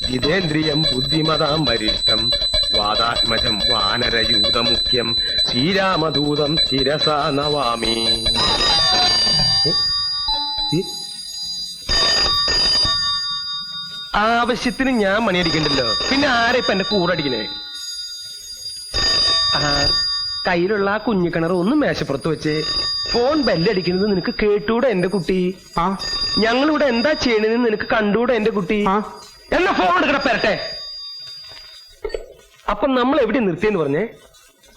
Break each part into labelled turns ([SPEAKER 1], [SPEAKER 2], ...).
[SPEAKER 1] ജിതേന്ദ്രിയം ബുദ്ധിമതാം വരിഷ്ഠം വാദാത്മജം വാനരയൂതമുഖ്യം ശ്രീരാമദൂതം ശിരസാ Naomi. ആവശ്യത്തിന് ഞാൻ മണിയടിക്കണ്ടല്ലോ, പിന്നെ ആരെ ഇപ്പൊ എന്റെ കൂടടിക്കണേ? കയ്യിലുള്ള ആ കുഞ്ഞിക്കിണർ ഒന്ന് മേശപ്പുറത്ത് വെച്ച് ഫോൺ ബെല്ലടിക്കുന്നത് നിനക്ക് കേട്ടൂടെ എന്റെ കുട്ടി? ഞങ്ങളിവിടെ എന്താ ചെയ്യണെന്ന് നിനക്ക് കണ്ടൂടെ എന്റെ കുട്ടി? എന്നാ ഫോൺ എടുക്കണ പെരട്ടെ. അപ്പൊ നമ്മൾ എവിടെ നിർത്തിയെന്ന് പറഞ്ഞേ?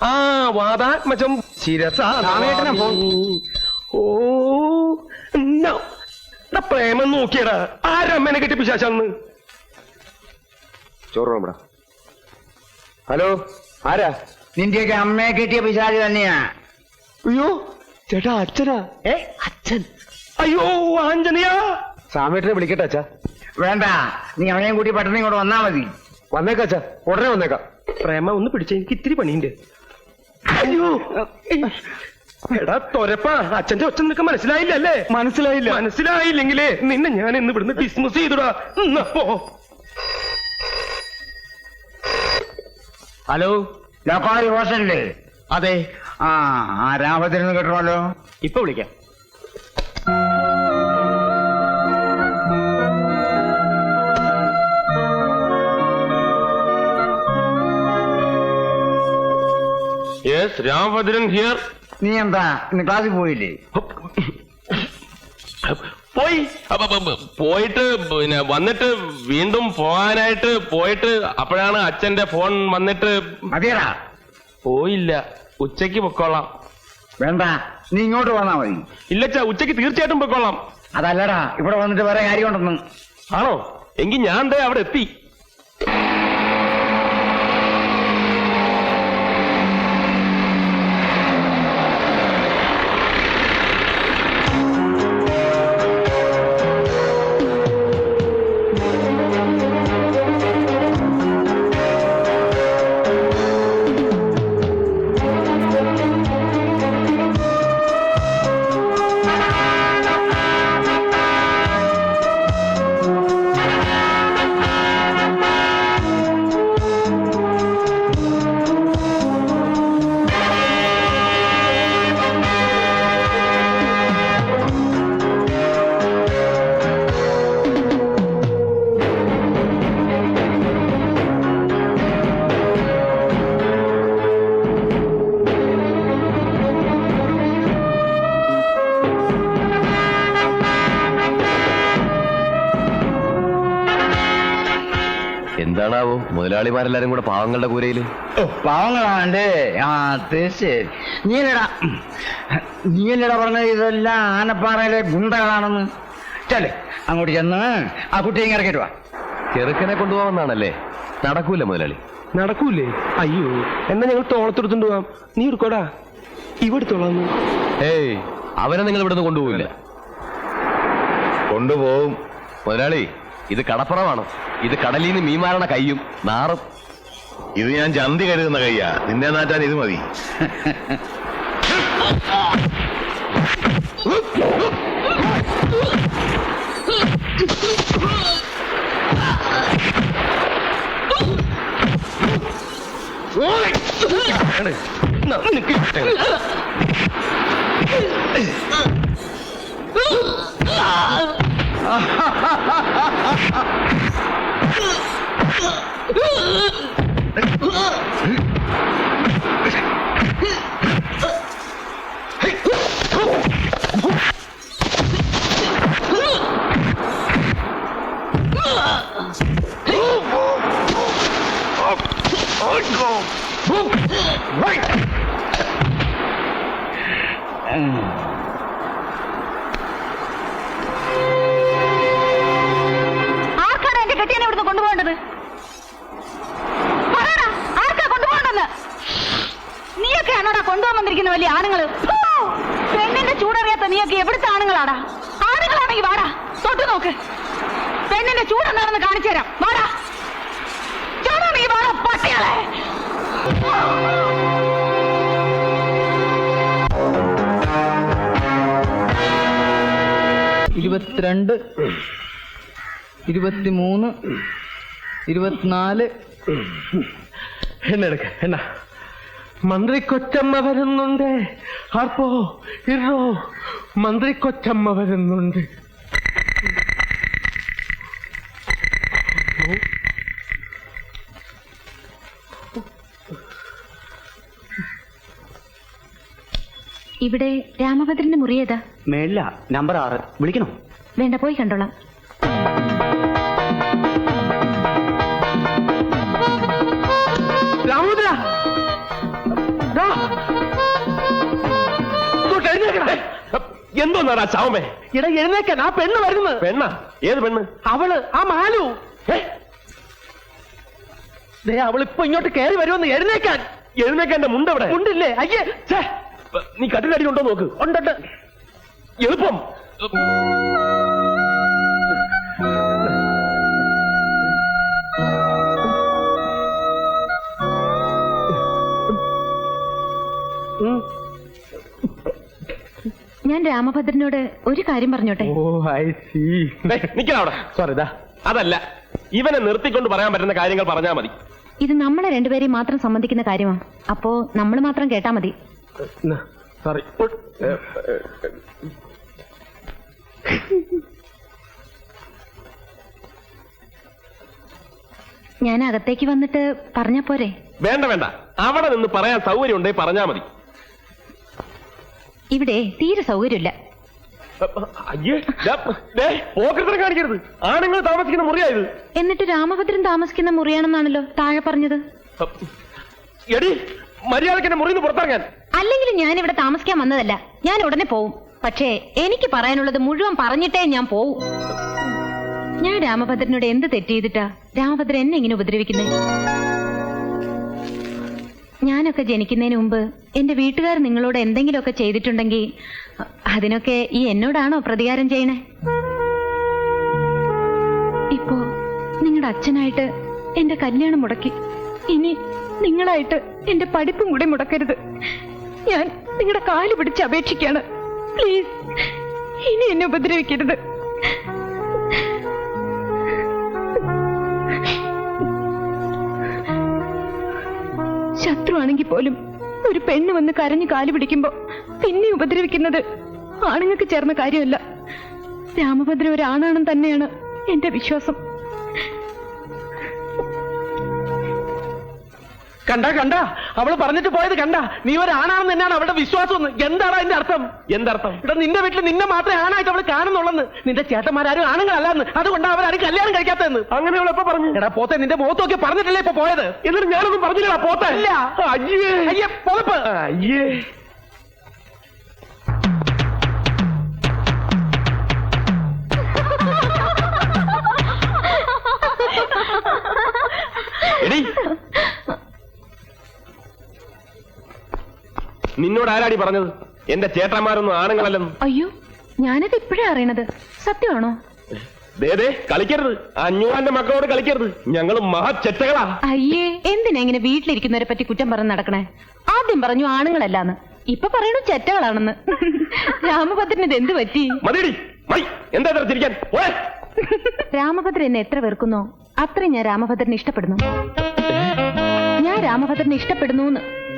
[SPEAKER 1] ആ വാദാത്മജം ശിരസാ. ഓ പ്രേമം നോക്കിയടാ, ആരമ്മേനെ കെട്ടി പിശാചാന്ന്. ചോറ്. ഹലോ, ആരാ?
[SPEAKER 2] നിന്റെയൊക്കെ അമ്മയെ കെട്ടിയ പിശാച് തന്നെയാ.
[SPEAKER 1] അയ്യോ ചേട്ടാ, അച്ഛനാ? അച്ഛൻ? അയ്യോ ആഞ്ജനയാ. സാമേട്ടനെ വിളിക്കട്ടെ അച്ഛാ?
[SPEAKER 2] വേണ്ട, നീ അവനെയും കൂട്ടി പെട്ടെന്ന് ഇങ്ങോട്ട് വന്നാ മതി.
[SPEAKER 1] വന്നേക്കാം അച്ഛാ, ഉടനെ വന്നേക്കാം. പ്രേമ ഒന്ന് പിടിച്ച, എനിക്ക് ഇത്തിരി പണിയുണ്ട്. അയ്യോ എടാ തൊരപ്പാ, അച്ഛന്റെ ഒച്ച നിനക്ക് മനസ്സിലായില്ലല്ലേ? മനസ്സിലായില്ലെങ്കിലേ നിന്നെ ഞാൻ ഇന്ന് ഇവിടുന്ന് ഡിസ്മിസ് ചെയ്തുടാ. ഹലോ,
[SPEAKER 2] ലോക്കാരി ഹോസ്റ്റലില്ലേ?
[SPEAKER 1] അതെ.
[SPEAKER 2] ആ രാമഭദ്രന്ന് കേട്ടോളൂ.
[SPEAKER 1] ഇപ്പൊ വിളിക്കാം. Yes, Ramabhadran here.
[SPEAKER 2] നീ എന്താ ഇന്ന് ക്ലാസ്സിൽ പോയില്ലേ?
[SPEAKER 1] പോയിട്ട് പിന്നെ വന്നിട്ട് വീണ്ടും പോകാനായിട്ട് പോയിട്ട് അപ്പോഴാണ് അച്ഛന്റെ ഫോൺ വന്നിട്ട്.
[SPEAKER 2] മതിയടാ.
[SPEAKER 1] പോയില്ല, ഉച്ചയ്ക്ക് പൊക്കോളാം.
[SPEAKER 2] വേണ്ട, നീ ഇങ്ങോട്ട് വന്നാ മതി.
[SPEAKER 1] ഇല്ലച്ചാ, ഉച്ചയ്ക്ക് തീർച്ചയായിട്ടും പൊക്കോളാം.
[SPEAKER 2] അതല്ലടാ, ഇവിടെ വന്നിട്ട് വേറെ കാര്യമുണ്ടെന്ന്.
[SPEAKER 1] ആണോ? എങ്കിൽ ഞാൻ അവിടെ എത്തി. എന്താണാവോ മുതലാളിമാരെല്ലാരും കൂടെ പാവങ്ങളുടെ കൂരയില്?
[SPEAKER 2] പാവങ്ങളാണ്ട്. തീർച്ചയായും. നീയല്ലടാ പറഞ്ഞത് ഇതെല്ലാം ആനപ്പാറയിലെ ഗുണ്ടകളാണെന്ന്. ചല്ലേ, അങ്ങോട്ട് ചെന്ന് ആ കുട്ടിയെ ഇറക്കിട്ട് വാ.
[SPEAKER 1] ചെറുക്കനെ കൊണ്ടുപോകാമെന്നാണല്ലേ? നടക്കൂല മുതലാളി. നടക്കൂലേ? അയ്യോ, എന്നാ ഞങ്ങൾ തോളത്തെടുത്തോണ്ട് പോവാം. നീ എടുക്കോടാ, ഇവിടുത്തോളാന്ന്. ഏയ്, അവനെ നിങ്ങൾ ഇവിടുന്ന് കൊണ്ടുപോകില്ല. കൊണ്ടുപോകും മുതലാളി. ഇത് കടപ്പുറമാണ്. ഇത് കടലിൽ നിന്ന് മീൻമാരണ കയ്യും നാറും.
[SPEAKER 3] ഇത് ഞാൻ ചന്തി കരുതുന്ന കയ്യാ. നിന്നെ നാറ്റാൻ ഇത് മതി.
[SPEAKER 4] ആർക്കാണ് എന്റെ കെട്ടിയനെ ഇവിടുന്ന് കൊണ്ടുപോകേണ്ടത്? ആർക്കാ കൊണ്ടുപോകേണ്ടെന്ന്? നീയൊക്കെയാണോടാ കൊണ്ടുപോകാൻ വന്നിരിക്കുന്ന വലിയ ആണുങ്ങള്? പെണ്ണിന്റെ ചൂടറിയാത്ത നീയൊക്കെ എവിടുത്തെ ആണുങ്ങളാടാ? ആണുങ്ങളാണെങ്കിൽ വാടാ, തൊട്ടു നോക്ക്. പെണ്ണിന്റെ ചൂടെന്താണെന്ന് കാണിച്ചു തരാം. വാടാ, നീ വാടാ പട്ടികളെ.
[SPEAKER 2] 22, 23, 24.
[SPEAKER 1] എണ്ണ എടുക്ക എണ്ണ. മന്ത്രി കൊച്ചമ്മ വരുന്നുണ്ട്. ആർപ്പോ ഇറോ മന്ത്രി കൊച്ചമ്മ വരുന്നുണ്ട്.
[SPEAKER 4] ഇവിടെ രാമഭദ്രന്റെ മുറി ഏതാ?
[SPEAKER 2] മേളില നമ്പർ 6. വിളിക്കണോ?
[SPEAKER 4] വേണ്ട, പോയി കണ്ടോളാം.
[SPEAKER 1] രാമഭദ്ര എന്തോന്നാടാ ചാവമേ? ഇട എഴുന്നേക്കാൻ. ആ പെണ്ണ് വരുന്നത്. പെണ്ണ? ഏത് പെണ്ണ്? അവള്, ആ മാലു. അവളിപ്പോ ഇങ്ങോട്ട് കയറി വരുമെന്ന്. എഴുന്നേക്കാൻ. എഴുന്നേക്കാൻ. എന്റെ മുണ്ടവിടെ മുണ്ടില്ലേ? അയ്യേ, നീ കട്ടിലടി ഉണ്ടോ നോക്ക്. ഉണ്ടുണ്ട്. എളുപ്പം.
[SPEAKER 4] ഞാൻ രാമഭദ്രനോട് ഒരു കാര്യം പറഞ്ഞോട്ടെ?
[SPEAKER 1] ഓ ഐ സീ. നിക്കവിടെ. സോറി, അതല്ല, ഇവനെ നിർത്തിക്കൊണ്ട് പറയാൻ പറ്റുന്ന കാര്യങ്ങൾ പറഞ്ഞാൽ മതി.
[SPEAKER 4] ഇത് നമ്മളെ രണ്ടുപേരെയും മാത്രം സംബന്ധിക്കുന്ന കാര്യമാണ്. അപ്പോ നമ്മൾ മാത്രം കേട്ടാ മതി.
[SPEAKER 1] സോറി.
[SPEAKER 4] ഞാൻ അകത്തേക്ക് വന്നിട്ട് പറഞ്ഞാ പോരെ?
[SPEAKER 1] വേണ്ട വേണ്ട, അവിടെ നിന്ന് പറയാൻ സൗകര്യം ഉണ്ടെങ്കിൽ പറഞ്ഞാ മതി.
[SPEAKER 4] ഇവിടെ തീരെ സൗകര്യമില്ല.
[SPEAKER 1] അയ്യേ, പോക്കറ്റിനെ കാണിക്കരുത്. ആണുങ്ങൾ താമസിക്കുന്ന മുറിയായത്.
[SPEAKER 4] എന്നിട്ട് രാമഭദ്രൻ താമസിക്കുന്ന മുറിയാണെന്നാണല്ലോ താഴെ പറഞ്ഞത്.
[SPEAKER 1] എടി, മര്യാദക്ക് എന്നെ മുറിന്ന് പുറത്തിറങ്ങാൻ.
[SPEAKER 4] അല്ലെങ്കിൽ ഞാൻ ഇവിടെ താമസിക്കാൻ വന്നതല്ല. ഞാൻ ഉടനെ പോവും. പക്ഷേ എനിക്ക് പറയാനുള്ളത് മുഴുവൻ പറഞ്ഞിട്ടേ ഞാൻ പോവും. ഞാൻ രാമഭദ്രനോട് എന്ത് തെറ്റ് ചെയ്തിട്ടാ രാമഭദ്രൻ എന്നെ ഇങ്ങനെ ഉപദ്രവിക്കുന്നേ? ഞാനൊക്കെ ജനിക്കുന്നതിന് മുമ്പ് എന്റെ വീട്ടുകാർ നിങ്ങളോട് എന്തെങ്കിലുമൊക്കെ ചെയ്തിട്ടുണ്ടെങ്കിൽ അതിനൊക്കെ ഈ എന്നോടാണോ പ്രതികാരം ചെയ്യണേ? ഇപ്പോ നിങ്ങളുടെ അച്ഛനായിട്ട് എന്റെ കല്യാണം മുടക്കി. ഇനി നിങ്ങളായിട്ട് എന്റെ പഠിപ്പും കൂടെ മുടക്കരുത്. ഞാൻ നിങ്ങളുടെ കാല് പിടിച്ച് അപേക്ഷിക്കാണ്. പ്ലീസ്, ഇനി എന്നെ ഉപദ്രവിക്കരുത്. ശത്രുവാണെങ്കിൽ പോലും ഒരു പെണ്ണ് വന്ന് കരഞ്ഞു കാല് പിടിക്കുമ്പോ പിന്നെ ഉപദ്രവിക്കുന്നത് ആണുങ്ങൾക്ക് ചേർന്ന കാര്യമല്ല. രാമഭദ്ര ഒരാണാണെന്ന് തന്നെയാണ് എന്റെ വിശ്വാസം.
[SPEAKER 1] കണ്ട അവള് പറഞ്ഞിട്ട് പോയത് കണ്ട. നീ ഒരാണാണെന്ന് തന്നെയാണ് അവളുടെ വിശ്വാസം. എന്താണ് അതിന്റെ അർത്ഥം? എന്തർത്ഥം? ഇവിടെ നിന്റെ വീട്ടിൽ നിന്നെ മാത്രമേ ആണായിട്ട് അവള് കാണുന്നുള്ളെന്ന്. നിന്റെ ചേട്ടന്മാരും ആണുങ്ങളല്ലെന്ന്. അതുകൊണ്ടാണ് അവരാരും കല്യാണം കഴിക്കാത്തതെന്ന്. അങ്ങനെ അവൾ എപ്പോ പറഞ്ഞു? എടാ പോത്തെ, നിന്റെ മുഖത്തൊക്കെ പറഞ്ഞിട്ടല്ലേ ഇപ്പൊ പോയത്? എന്നിട്ട് ഞാനൊന്നും പറഞ്ഞില്ല. പോത്ത അല്ല. അയ്യേ അയ്യേ, പൊതപ്പ്. അയ്യേ, എടി, നിന്നോട് ആരാടി പറഞ്ഞത് എന്റെ ചേട്ടന്മാരൊന്നും ആണുങ്ങളല്ലെന്ന്?
[SPEAKER 4] അയ്യോ, ഞാനത് ഇപ്പോഴേ അറിയണത്. സത്യമാണോ?
[SPEAKER 1] ദേ കളിക്കരുത്. 500 മക്കളോട് കളിക്കരുത്. ഞങ്ങൾ മഹാചെറ്റകളാ.
[SPEAKER 4] അയ്യേ, എന്തിനാ ഇങ്ങനെ വീട്ടിലിരിക്കുന്നവരെ പറ്റി കുറ്റം പറഞ്ഞ് നടക്കണേ? ആദ്യം പറഞ്ഞു ആണുങ്ങളല്ലാന്ന്, ഇപ്പൊ പറയണു ചെറ്റകളാണെന്ന്. രാമഭദ്രന് ഇത് എന്ത് പറ്റി?
[SPEAKER 1] മതിയടി, എന്താ ചിരിക്കാൻ?
[SPEAKER 4] രാമഭദ്രൻ എന്നെ എത്ര വെറുക്കുന്നോ അത്രയും ഞാൻ രാമഭദ്രനെ ഇഷ്ടപ്പെടുന്നു. ഞാൻ രാമഭദ്രനെ ഇഷ്ടപ്പെടുന്നു.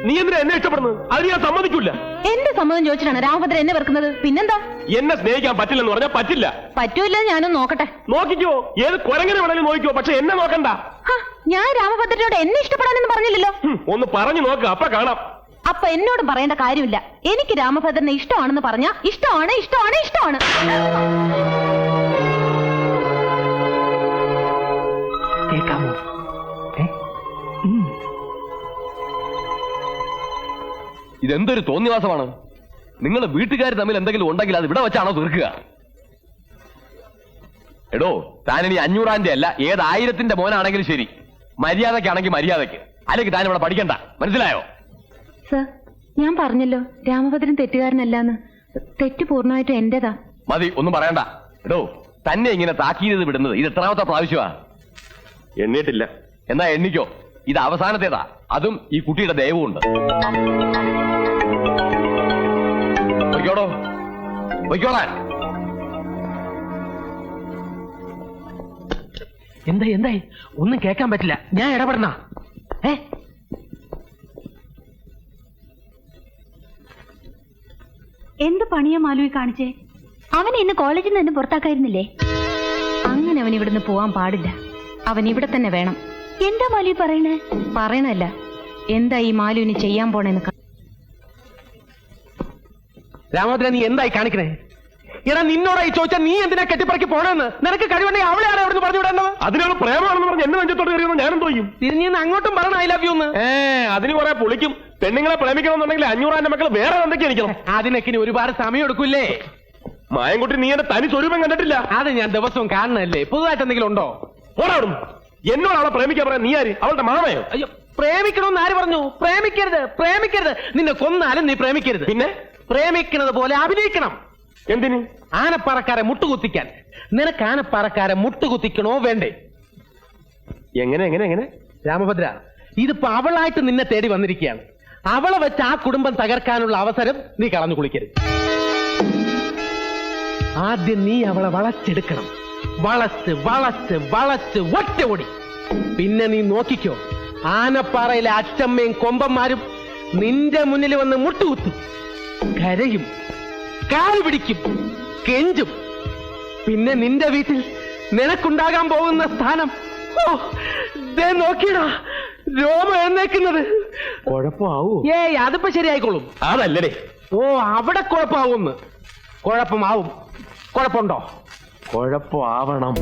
[SPEAKER 1] നീ എന്തിനാ എന്നെ ഇഷ്ടപ്പെടുന്നത്? അത് ഞാൻ സമ്മതിക്കില്ല.
[SPEAKER 4] എന്റെ സമ്മതം ചോദിച്ചിട്ടാണ് രാമഭദ്രൻ എന്നെ വെറുക്കുന്നത്. പിന്നെന്താ?
[SPEAKER 1] എന്നെ സ്നേഹിക്കാൻ പറ്റില്ലെന്ന് പറഞ്ഞാൽ പറ്റില്ല.
[SPEAKER 4] പറ്റൂല്ല, ഞാനൊന്ന് നോക്കട്ടെ.
[SPEAKER 1] നോക്കിക്കോ, ഏത് കുരങ്ങനെ വേണമെങ്കിലും നോക്കിക്കോ, പക്ഷെ എന്നെ നോക്കണ്ട.
[SPEAKER 4] ഞാൻ രാമഭദ്രനോട് എന്നെ ഇഷ്ടപ്പെടാനെന്ന് പറഞ്ഞില്ലല്ലോ.
[SPEAKER 1] ഒന്ന് പറഞ്ഞു നോക്ക്, അപ്പൊ കാണാം.
[SPEAKER 4] അപ്പൊ എന്നോടും പറയേണ്ട കാര്യമില്ല. എനിക്ക് രാമഭദ്രനെ ഇഷ്ടമാണെന്ന് പറഞ്ഞാ ഇഷ്ടമാണ്, ഇഷ്ടമാണ്, ഇഷ്ടമാണ്.
[SPEAKER 2] കേൾക്കാമോ?
[SPEAKER 3] ഇതെന്തൊരു തോന്നിവാസമാണ്. നിങ്ങൾ വീട്ടുകാർ തമ്മിൽ എന്തെങ്കിലും ഉണ്ടെങ്കിൽ അത് ഇവിടെ വെച്ചാണോ തീർക്കുക? എടോ, താനിനി 500 അല്ല, ഏത് 1000 മോനാണെങ്കിലും ശരി, മര്യാദക്കാണെങ്കിൽ മര്യാദക്ക്, അല്ലെങ്കിൽ താൻ ഇവിടെ പഠിക്കണ്ട. മനസ്സിലായോ?
[SPEAKER 4] സർ, ഞാൻ പറഞ്ഞല്ലോ രാമഭദ്രൻ തെറ്റുകാരനല്ലാന്ന്. തെറ്റ് പൂർണ്ണമായിട്ടും എന്റേതാ.
[SPEAKER 3] മതി, ഒന്നും പറയണ്ട. എടോ, തന്നെ ഇങ്ങനെ താക്കീത് വിടുന്നത് ഇത് എത്രാമത്തെ പ്രാവശ്യമാ?
[SPEAKER 1] എണ്ണിട്ടില്ല.
[SPEAKER 3] എന്നാ എണ്ണിക്കോ. ഇത് അവസാനത്തേതാ. അതും ഈ കുട്ടിയുടെ ദയവുമുണ്ട്. പൊയ്ക്കോടോ, പൊയ്ക്കോളാൻ.
[SPEAKER 1] എന്തായി ഒന്നും കേൾക്കാൻ പറ്റില്ല, ഞാൻ ഇടപെടണ.
[SPEAKER 4] എന്ത് പണിയാ മാലുവി കാണിച്ചേ? അവനെ ഇന്ന് കോളേജിൽ നിന്ന് പുറത്താക്കായിരുന്നില്ലേ? അങ്ങനെ അവൻ ഇവിടുന്ന് പോവാൻ പാടില്ല. അവൻ ഇവിടെ തന്നെ വേണം. എന്താ മാലുവി പറയണേ? പറയണല്ല, എന്താ ഈ മാലുവിന് ചെയ്യാൻ പോണെന്ന്.
[SPEAKER 1] രാമഭദ്രൻ, നീ എന്തായി കാണിക്കണേ? എടാ, നിന്നോടായി ചോദിച്ചാ നീ എന്തിനാ കെട്ടിപ്പറക്കി പോണെന്ന്? നിനക്ക് കഴിവുണ്ടെങ്കിൽ അവളെ ആരാ അവിടെ പറഞ്ഞു വിടേണ്ടത്?
[SPEAKER 3] അതിനാണ് പ്രേമാണെന്ന് പറഞ്ഞ് എന്നെ നെഞ്ചത്തോട്ട് കയറിയെന്ന് ഞാനും തോന്നും.
[SPEAKER 1] തിരിഞ്ഞ് അങ്ങോട്ടും പറയണം ഐ ലവ് യു എന്ന്.
[SPEAKER 3] അതിന് കുറെ പൊളിക്കും. പെണ്ണുങ്ങളെ പ്രേമിക്കണമെന്നുണ്ടെങ്കിൽ 500 മക്കൾ വേറെ എന്തൊക്കെ ഇരിക്കണം.
[SPEAKER 1] അതിനൊക്കെ ഇനി ഒരുപാട് സമയം എടുക്കൂല്ലേ?
[SPEAKER 3] മായൻകുട്ടി, നീ എന്റെ തനി സ്വരൂപം കണ്ടിട്ടില്ല.
[SPEAKER 1] അത് ഞാൻ ദിവസവും കാണണല്ലേ. പുതുതായിട്ട് എന്തെങ്കിലും ഉണ്ടോ?
[SPEAKER 3] പോരാടും. എന്നോട് അവളെ പ്രേമിക്കാൻ പറയാൻ നീ ആര്? അവളുടെ മാമയോ?
[SPEAKER 1] അയ്യോ, പ്രേമിക്കണമെന്ന് ആര് പറഞ്ഞു? പ്രേമിക്കരുത്. നിന്നെ കൊന്നാലും നീ പ്രേമിക്കരുത്.
[SPEAKER 3] പിന്നെ
[SPEAKER 1] പ്രേമിക്കുന്നത് പോലെ അഭിനയിക്കണം.
[SPEAKER 3] എന്തിന്?
[SPEAKER 1] ആനപ്പാറക്കാരെ മുട്ടുകുത്തിക്കാൻ. നിനക്ക് ആനപ്പാറക്കാരെ മുട്ടുകുത്തിക്കണോ വേണ്ടേ?
[SPEAKER 3] എങ്ങനെ?
[SPEAKER 1] രാമഭദ്ര, ഇതിപ്പോ അവളായിട്ട് നിന്നെ തേടി വന്നിരിക്കുകയാണ്. അവളെ വെച്ച് ആ കുടുംബം തകർക്കാനുള്ള അവസരം നീ കളഞ്ഞു കുളിക്കരുത്. ആദ്യം നീ അവളെ വളച്ചെടുക്കണം. വളച്ച് ഒറ്റ ഓടി. പിന്നെ നീ നോക്കിക്കോ, ആനപ്പാറയിലെ അച്ചമ്മയും കൊമ്പന്മാരും നിന്റെ മുന്നിൽ വന്ന് മുട്ടുകുത്തും, കരയും, കാല് പിടിക്കും, കെഞ്ചും. പിന്നെ നിന്റെ വീട്ടിൽ നിനക്കുണ്ടാകാൻ പോകുന്ന സ്ഥാനം, ദേ നോക്കിയടാ, രോമം എഴുന്നേക്കുന്നത്.
[SPEAKER 3] കുഴപ്പമാവൂ?
[SPEAKER 1] ഏയ്, അതിപ്പോ ശരിയായിക്കോളും.
[SPEAKER 3] അതല്ലേ.
[SPEAKER 1] അവിടെ കുഴപ്പമാവുമെന്ന്. കുഴപ്പമാവും. കുഴപ്പമുണ്ടോ?
[SPEAKER 3] കുഴപ്പമാവണം.